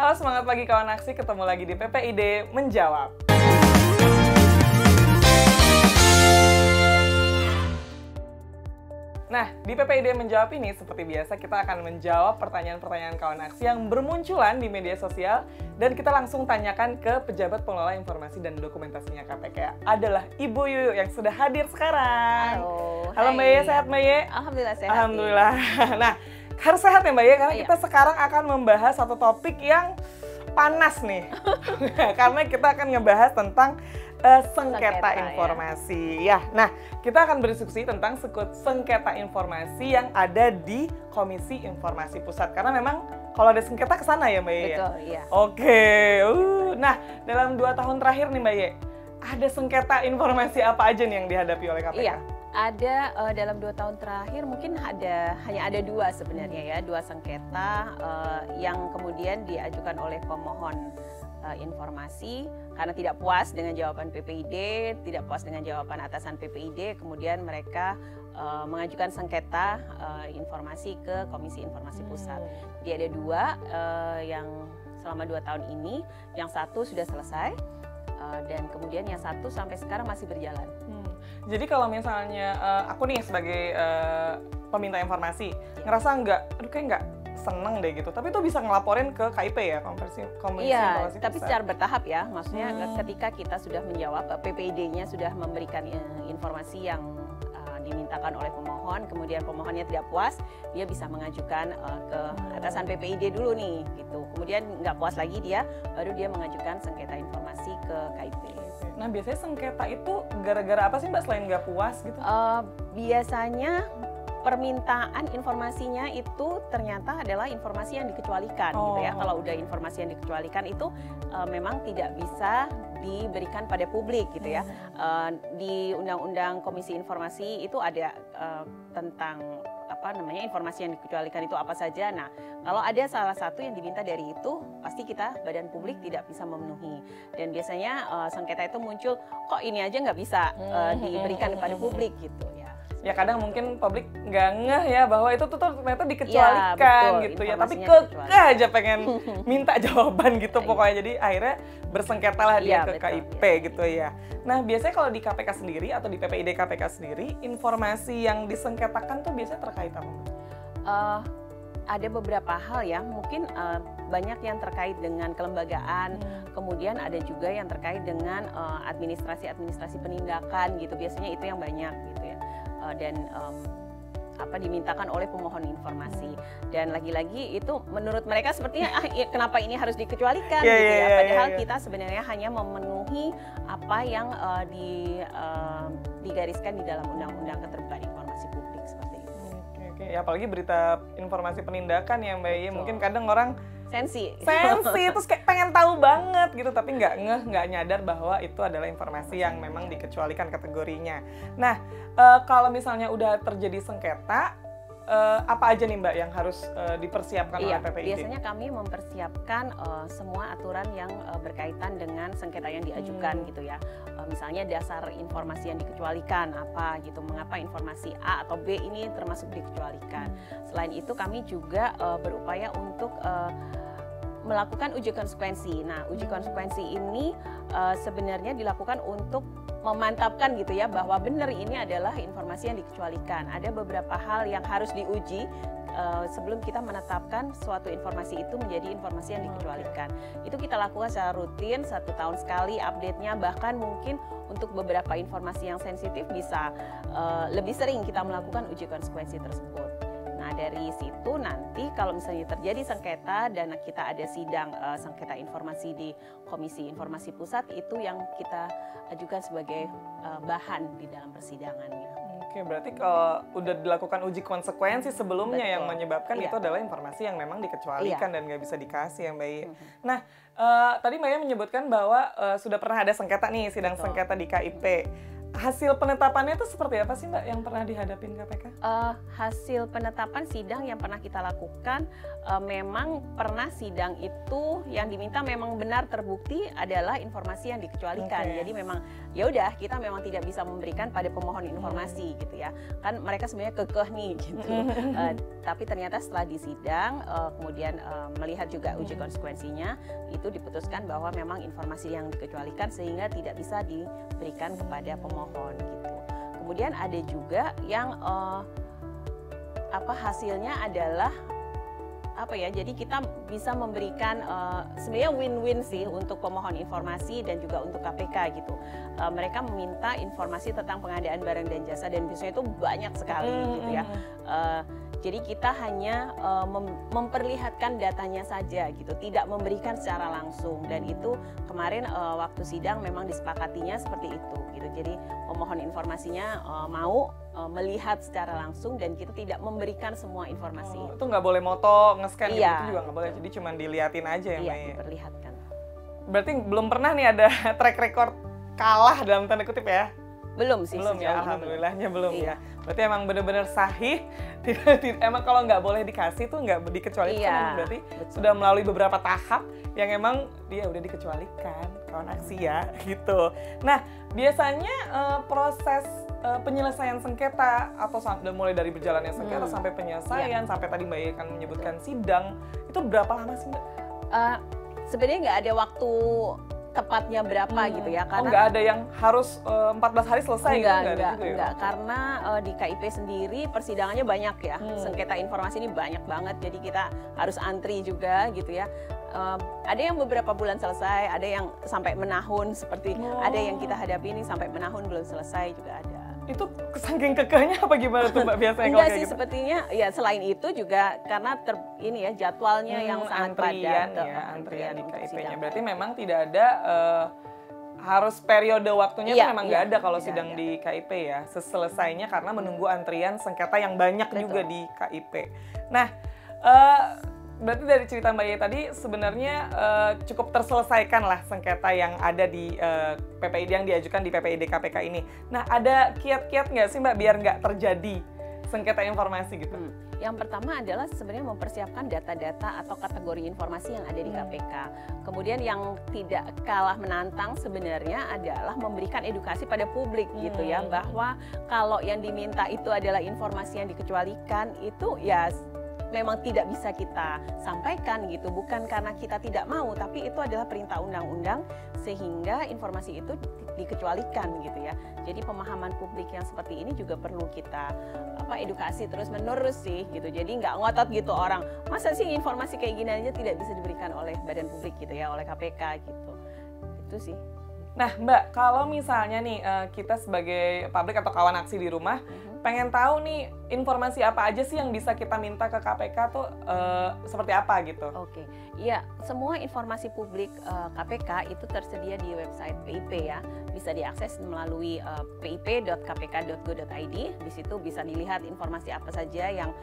Halo semangat pagi kawan aksi, ketemu lagi di PPID Menjawab. Nah, di PPID Menjawab ini seperti biasa kita akan menjawab pertanyaan-pertanyaan kawan aksi yang bermunculan di media sosial dan kita langsung tanyakan ke pejabat pengelola informasi dan dokumentasinya KPK. Adalah Ibu Yuyu yang sudah hadir sekarang. Halo Mbak Ye, sehat Mbak Ye? Alhamdulillah sehat. Alhamdulillah. Nah, harus sehat ya Mbak Ye, karena Iya. kita sekarang akan membahas satu topik yang panas nih. Karena kita akan ngebahas tentang sengketa informasi. Ya. Nah, kita akan berdiskusi tentang sengketa informasi yang ada di Komisi Informasi Pusat. Karena memang kalau ada sengketa ke sana ya Mbak Ye? Betul, iya. Oke. Nah, dalam 2 tahun terakhir nih Mbak Ye, ada sengketa informasi apa aja nih yang dihadapi oleh KPK? Iya. Ada dalam 2 tahun terakhir mungkin hanya ada 2 sebenarnya ya, 2 sengketa yang kemudian diajukan oleh pemohon informasi karena tidak puas dengan jawaban PPID, tidak puas dengan jawaban atasan PPID, kemudian mereka mengajukan sengketa informasi ke Komisi Informasi Pusat. Jadi ada 2 yang selama 2 tahun ini, yang satu sudah selesai dan kemudian yang satu sampai sekarang masih berjalan. Jadi kalau misalnya aku nih sebagai peminta informasi ngerasa aduh kayak nggak seneng deh gitu, tapi itu bisa ngelaporin ke KIP ya, Komisi Iya, Informasi tapi Pusat. secara bertahap ya, maksudnya ketika kita sudah menjawab, PPID-nya sudah memberikan informasi yang dimintakan oleh pemohon, kemudian pemohonnya tidak puas, dia bisa mengajukan ke atasan PPID dulu nih, gitu. Kemudian nggak puas lagi dia, baru dia mengajukan sengketa informasi ke KIP. Nah biasanya sengketa itu gara-gara apa sih Mbak selain nggak puas gitu? Biasanya permintaan informasinya itu ternyata adalah informasi yang dikecualikan gitu ya. Kalau udah informasi yang dikecualikan itu memang tidak bisa diberikan pada publik gitu ya. Di Undang-Undang Komisi Informasi itu ada tentang informasi yang dikecualikan itu apa saja. Nah, kalau ada salah satu yang diminta dari itu, pasti kita badan publik tidak bisa memenuhi. Dan biasanya sengketa itu muncul, kok ini aja nggak bisa diberikan kepada publik gitu ya. Ya kadang mungkin publik nggak ngeh ya bahwa itu tuh ternyata dikecualikan ya, betul, gitu ya, tapi informasinya kekeh aja pengen minta jawaban gitu pokoknya. Jadi akhirnya bersengketa lah dia ke betul, KIP gitu ya. Nah biasanya kalau di KPK sendiri atau di PPID KPK sendiri, informasi yang disengketakan tuh biasanya terkait apa? Ada beberapa hal ya, mungkin banyak yang terkait dengan kelembagaan, kemudian ada juga yang terkait dengan administrasi penindakan gitu, biasanya itu yang banyak gitu ya. Dan dimintakan oleh pemohon informasi, dan lagi-lagi itu menurut mereka sepertinya kenapa ini harus dikecualikan gitu ya, padahal kita sebenarnya hanya memenuhi apa yang digariskan di dalam Undang-Undang Keterbukaan Informasi Publik seperti itu. Oke. Ya apalagi berita informasi penindakan ya Mbak Ye, mungkin kadang orang sensi terus kayak pengen tahu banget gitu, tapi nggak nyadar bahwa itu adalah informasi yang memang dikecualikan kategorinya. Nah, kalau misalnya udah terjadi sengketa, apa aja nih Mbak yang harus dipersiapkan oleh PPID? Biasanya kami mempersiapkan semua aturan yang berkaitan dengan sengketa yang diajukan gitu ya. Misalnya dasar informasi yang dikecualikan apa gitu, mengapa informasi A atau B ini termasuk dikecualikan. Selain itu kami juga berupaya untuk melakukan uji konsekuensi. Nah, uji konsekuensi ini sebenarnya dilakukan untuk memantapkan gitu ya, bahwa benar ini adalah informasi yang dikecualikan. Ada beberapa hal yang harus diuji sebelum kita menetapkan suatu informasi itu menjadi informasi yang dikecualikan. Itu kita lakukan secara rutin, 1 tahun sekali update-nya, bahkan mungkin untuk beberapa informasi yang sensitif bisa lebih sering kita melakukan uji konsekuensi tersebut. Nah, dari situ nanti kalau misalnya terjadi sengketa dan kita ada sidang sengketa informasi di Komisi Informasi Pusat, itu yang kita ajukan sebagai bahan di dalam persidangannya. Oke, berarti kalau udah dilakukan uji konsekuensi sebelumnya yang menyebabkan itu adalah informasi yang memang dikecualikan dan nggak bisa dikasih ya Mbak Ye. Nah, tadi Mbak Ye menyebutkan bahwa sudah pernah ada sengketa nih, sidang sengketa di KIP. hasil penetapannya itu seperti apa sih Mbak yang pernah dihadapin KPK? Hasil penetapan sidang yang pernah kita lakukan, memang pernah sidang itu yang diminta memang benar terbukti adalah informasi yang dikecualikan. Jadi memang ya udah, kita memang tidak bisa memberikan pada pemohon informasi gitu ya. Kan mereka sebenarnya kekeh nih gitu. Tapi ternyata setelah di sidang kemudian melihat juga uji konsekuensinya, itu diputuskan bahwa memang informasi yang dikecualikan sehingga tidak bisa diberikan kepada pemohon gitu. Kemudian ada juga yang hasilnya adalah jadi kita bisa memberikan sebenarnya win-win sih untuk pemohon informasi dan juga untuk KPK gitu. Mereka meminta informasi tentang pengadaan barang dan jasa dan biasanya itu banyak sekali gitu ya. Jadi kita hanya memperlihatkan datanya saja gitu, tidak memberikan secara langsung, dan itu kemarin waktu sidang memang disepakatinya seperti itu gitu. Jadi pemohon informasinya mau melihat secara langsung dan kita tidak memberikan semua informasi. Itu nggak boleh moto, nge-scan gitu, itu juga nggak boleh, jadi cuma diliatin aja ya Mbak? Iya, diperlihatkan. Berarti belum pernah nih ada track record kalah dalam tanda kutip ya? Belum sih, belum ya, alhamdulillahnya belum ya. Berarti emang benar-benar sahih. Emang kalau nggak boleh dikasih tuh nggak dikecualikan, berarti sudah melalui beberapa tahap yang emang dia udah dikecualikan kawan aksi ya gitu. Nah biasanya proses penyelesaian sengketa atau mulai dari berjalannya sengketa sampai penyelesaian sampai tadi Mbak Ye kan menyebutkan sidang, itu berapa lama sih Mbak? Sebenarnya nggak ada waktu tepatnya berapa gitu ya, karena nggak ada yang harus 14 hari selesai enggak, karena di KIP sendiri persidangannya banyak ya, sengketa informasi ini banyak banget, jadi kita harus antri juga gitu ya. Ada yang beberapa bulan selesai, ada yang sampai menahun, seperti ada yang kita hadapi ini sampai menahun belum selesai juga ada. Itu saking kekehnya apa gimana tuh Mbak biasanya? Enggak sih, sepertinya ya selain itu juga karena jadwalnya yang sangat padat, antrian di KIP-nya. Berarti memang tidak ada harus periode waktunya tuh memang nggak ada kalau sidang di KIP ya. Selesainya karena menunggu antrian sengketa yang banyak juga di KIP. Nah, berarti dari cerita Mbak Ye tadi sebenarnya cukup terselesaikan lah sengketa yang ada di PPID yang diajukan di PPID KPK ini. Nah ada kiat-kiat nggak sih Mbak biar nggak terjadi sengketa informasi gitu? Yang pertama adalah sebenarnya mempersiapkan data-data atau kategori informasi yang ada di KPK. Kemudian yang tidak kalah menantang sebenarnya adalah memberikan edukasi pada publik gitu ya, bahwa kalau yang diminta itu adalah informasi yang dikecualikan, itu ya memang tidak bisa kita sampaikan gitu, bukan karena kita tidak mau, tapi itu adalah perintah undang-undang sehingga informasi itu dikecualikan gitu ya. Jadi pemahaman publik yang seperti ini juga perlu kita edukasi terus-menerus sih gitu. Jadi nggak ngotot gitu orang, masa sih informasi kayak gini aja tidak bisa diberikan oleh badan publik gitu ya, oleh KPK gitu. Itu sih. Nah Mbak, kalau misalnya nih kita sebagai publik atau kawan aksi di rumah pengen tahu nih informasi apa aja sih yang bisa kita minta ke KPK tuh seperti apa gitu? Oke, iya, semua informasi publik KPK itu tersedia di website PIP ya, bisa diakses melalui pip.kpk.go.id. Di situ bisa dilihat informasi apa saja yang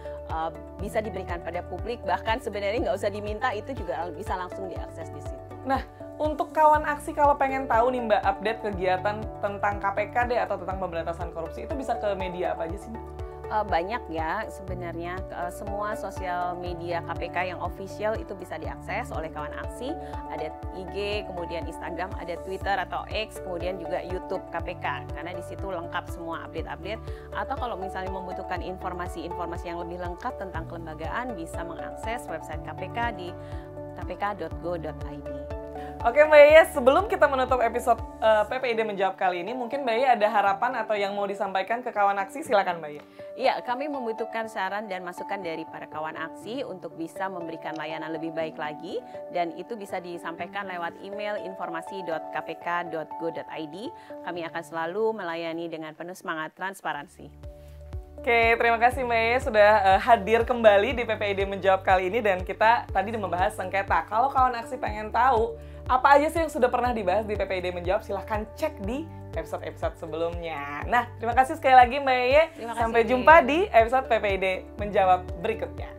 bisa diberikan pada publik, bahkan sebenarnya nggak usah diminta, itu juga bisa langsung diakses di situ. Nah, untuk kawan aksi kalau pengen tahu nih Mbak update kegiatan tentang KPK deh atau tentang pemberantasan korupsi, itu bisa ke media apa aja sih Mbak? Banyak ya sebenarnya, semua sosial media KPK yang official itu bisa diakses oleh kawan aksi. Ada IG, kemudian Instagram, ada Twitter atau X, kemudian juga YouTube KPK, karena di situ lengkap semua update-update. Atau kalau misalnya membutuhkan informasi-informasi yang lebih lengkap tentang kelembagaan, bisa mengakses website KPK di kpk.go.id. Oke Mbak Ye, sebelum kita menutup episode PPID Menjawab kali ini, mungkin Mbak Ye ada harapan atau yang mau disampaikan ke kawan aksi, silakan Mbak Ye. Iya, kami membutuhkan saran dan masukan dari para kawan aksi untuk bisa memberikan layanan lebih baik lagi, dan itu bisa disampaikan lewat email informasi.kpk.go.id. Kami akan selalu melayani dengan penuh semangat transparansi. Oke, terima kasih Mbak Ye sudah hadir kembali di PPID Menjawab kali ini, dan kita tadi membahas sengketa. Kalau kawan aksi pengen tahu apa aja sih yang sudah pernah dibahas di PPID Menjawab, silahkan cek di episode-episode sebelumnya. Nah, terima kasih sekali lagi Mbak Ye. Sampai jumpa di episode PPID Menjawab berikutnya.